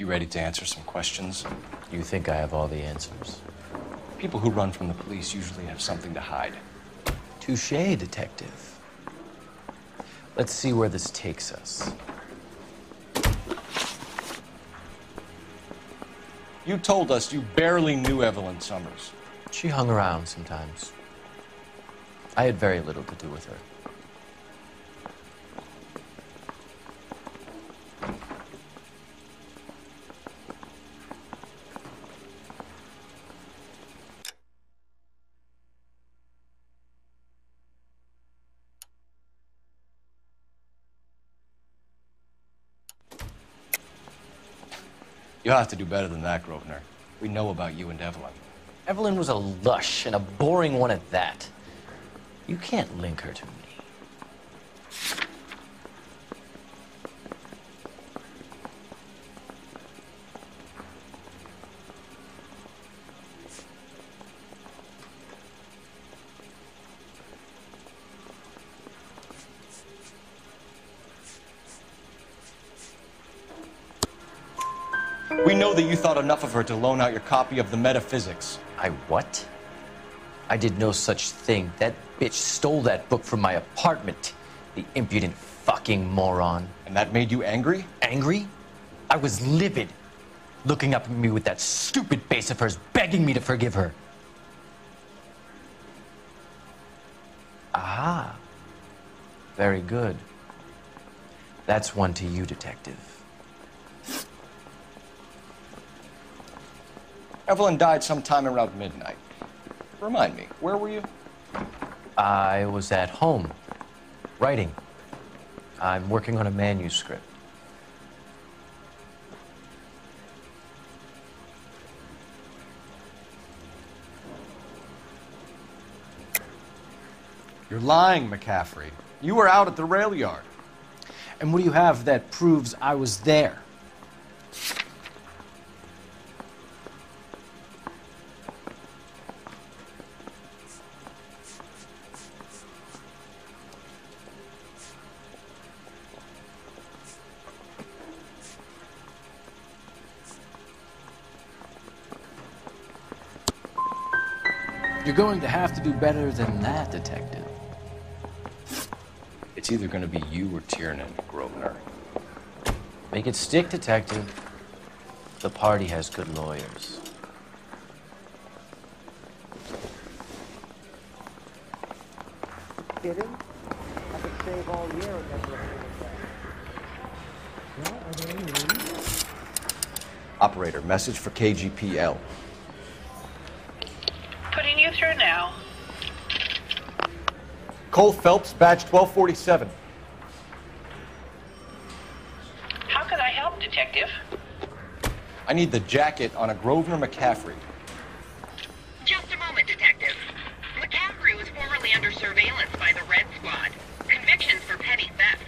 ready to answer some questions? You think I have all the answers? People who run from the police usually have something to hide. Touché, detective. Let's see where this takes us. You told us you barely knew Evelyn Summers. She hung around sometimes. I had very little to do with her. You'll have to do better than that, Grosvenor. We know about you and Evelyn. Evelyn was a lush, and a boring one at that. You can't link her to me. We know that you thought enough of her to loan out your copy of the Metaphysics. I what? I did no such thing. That bitch stole that book from my apartment. The impudent fucking moron. And that made you angry? Angry? I was livid. Looking up at me with that stupid face of hers, begging me to forgive her. Aha. Very good. That's one to you, detective. Evelyn died sometime around midnight. Remind me, where were you? I was at home, writing. I'm working on a manuscript. You're lying, McCaffrey. You were out at the rail yard. And what do you have that proves I was there? You're going to have to do better than that, detective. It's either going to be you or Tiernan, Grosvenor. Make it stick, detective. The party has good lawyers. Kidding? I could save all year and never have Operator, message for KGPL. Putting you through now. Cole Phelps, badge 1247. How can I help, detective? I need the jacket on a Grosvenor McCaffrey. Just a moment, detective. McCaffrey was formerly under surveillance by the Red Squad. Convictions for petty theft.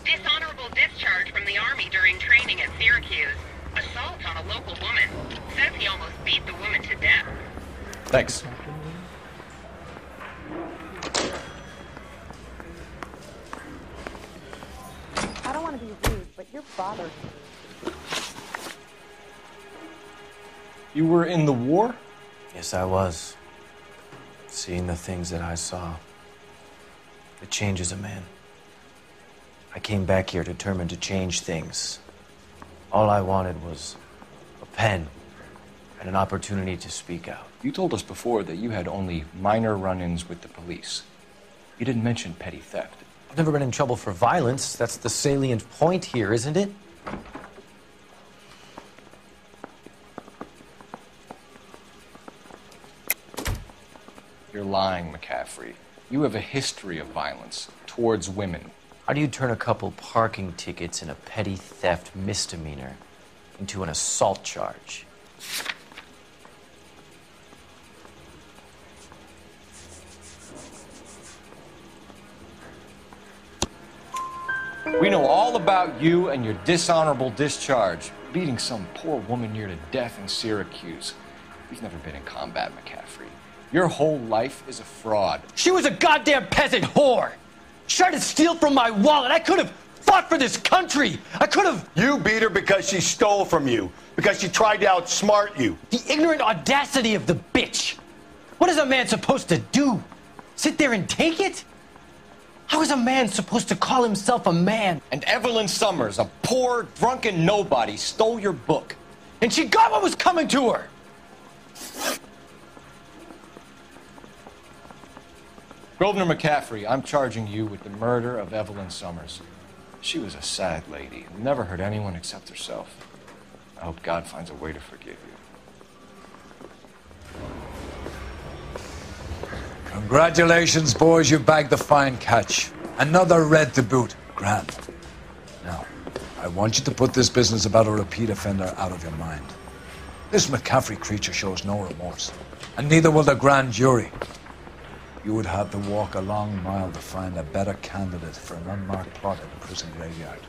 Dishonorable discharge from the Army during training at Syracuse. Assault on a local woman. Says he almost beat the woman to death. Thanks. I don't want to be rude, but you're bothering me. You were in the war? Yes, I was. Seeing the things that I saw. It changes a man. I came back here determined to change things. All I wanted was a pen and an opportunity to speak out. You told us before that you had only minor run-ins with the police. You didn't mention petty theft. I've never been in trouble for violence. That's the salient point here, isn't it? You're lying, McCaffrey. You have a history of violence towards women. How do you turn a couple parking tickets and a petty theft misdemeanor into an assault charge? We know all about you and your dishonorable discharge, beating some poor woman near to death in Syracuse. You've never been in combat, McCaffrey. Your whole life is a fraud. She was a goddamn peasant whore! She tried to steal from my wallet. I could have fought for this country. I could have... You beat her because she stole from you. Because she tried to outsmart you. The ignorant audacity of the bitch. What is a man supposed to do? Sit there and take it? How is a man supposed to call himself a man? And Evelyn Summers, a poor, drunken nobody, stole your book. And she got what was coming to her. Grosvenor McCaffrey, I'm charging you with the murder of Evelyn Summers. She was a sad lady who never hurt anyone except herself. I hope God finds a way to forgive you. Congratulations, boys, you bagged the fine catch. Another red to boot. Grand. Now, I want you to put this business about a repeat offender out of your mind. This McCaffrey creature shows no remorse, and neither will the grand jury. You would have to walk a long mile to find a better candidate for an unmarked plot in a prison graveyard.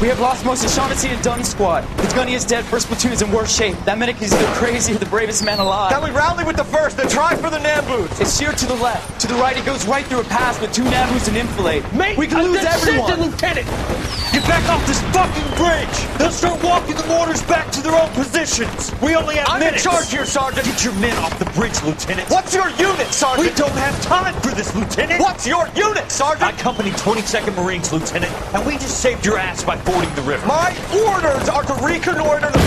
We have lost most of Shaughnessy and Dunn's squad. The gunny is dead, first platoon is in worse shape. That medic is either crazy or the bravest man alive. Then we rally with the first, then try for the Nambus. It's sheer to the left. To the right, it goes right through a pass with 2 Nambus and enfilade. Mate, we can lose everyone. Lieutenant! Get back off this fucking bridge! They'll start walking the mortars back to their own positions. We only have minutes. I'm in charge here, Sergeant. Get your men off the bridge, Lieutenant. What's your unit, Sergeant? We don't have time for this, Lieutenant. What's your unit, Sergeant? I company 22nd Marines, Lieutenant, and we just saved your ass by fording the river. My orders are to reconnoiter the...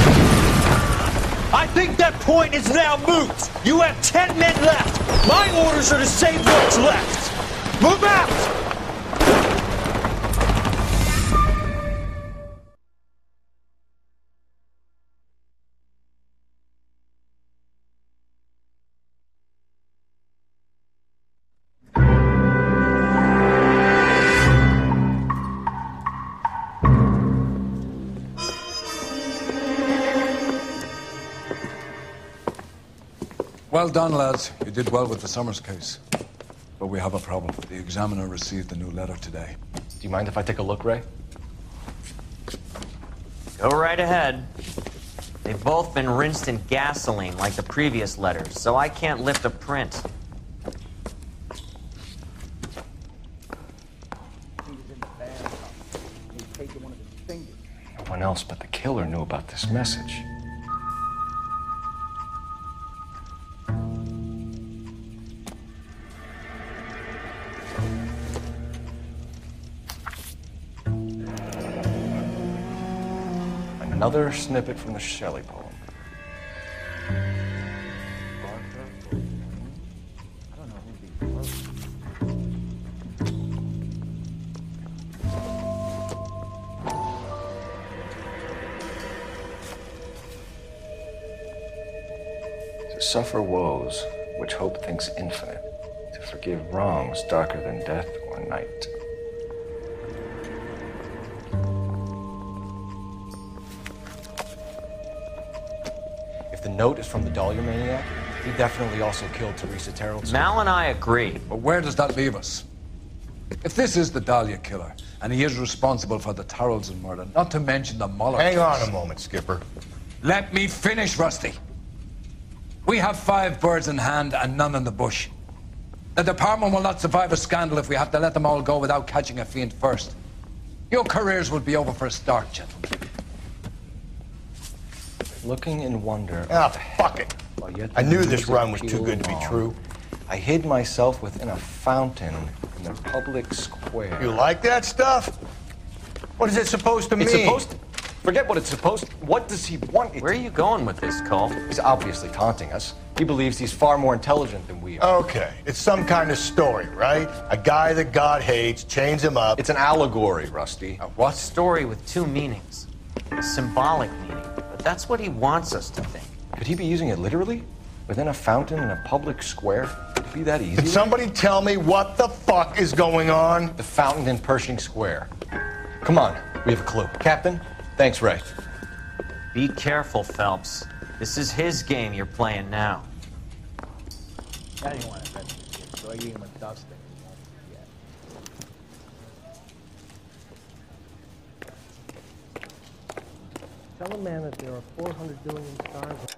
I think that point is now moot. You have 10 men left. My orders are to save what's left. Move out! Well done, lads. You did well with the Summers case. But we have a problem. The examiner received a new letter today. Do you mind if I take a look, Ray? Go right ahead. They've both been rinsed in gasoline like the previous letters, so I can't lift a print. No one else but the killer knew about this message. Another snippet from the Shelley poem. To suffer woes which hope thinks infinite, to forgive wrongs darker than death or night. If the note is from the Dahlia maniac, he definitely also killed Teresa Terrell. Mal and I agree. But where does that leave us? If this is the Dahlia killer, and he is responsible for the Tarrelson murder, not to mention the Muller Hang case. on a moment, Skipper. Let me finish, Rusty. We have 5 birds in hand and none in the bush. The department will not survive a scandal if we have to let them all go without catching a fiend first. Your careers will be over for a start, gentlemen. Looking in wonder. Ah, fuck it. I knew this run was too good to be true. I hid myself within a fountain in the public square. You like that stuff? What is it supposed to mean? It's supposed to... Forget what it's supposed to... What does he want it Where are you going with this, Cole? He's obviously taunting us. He believes he's far more intelligent than we are. Okay, it's some kind of story, right? A guy that God hates, chains him up. It's an allegory, Rusty. What? Story with 2 meanings. A symbolic meaning. But that's what he wants us to think. Could he be using it literally? Within a fountain in a public square? It'd be that easy? Can somebody tell me what the fuck is going on? The fountain in Pershing Square. Come on, we have a clue. Captain, thanks, Ray. Be careful, Phelps. This is his game you're playing now. I didn't want to bet this kid, so I gave him a dusting. He won't forget. Tell a man that there are 400 billion stars.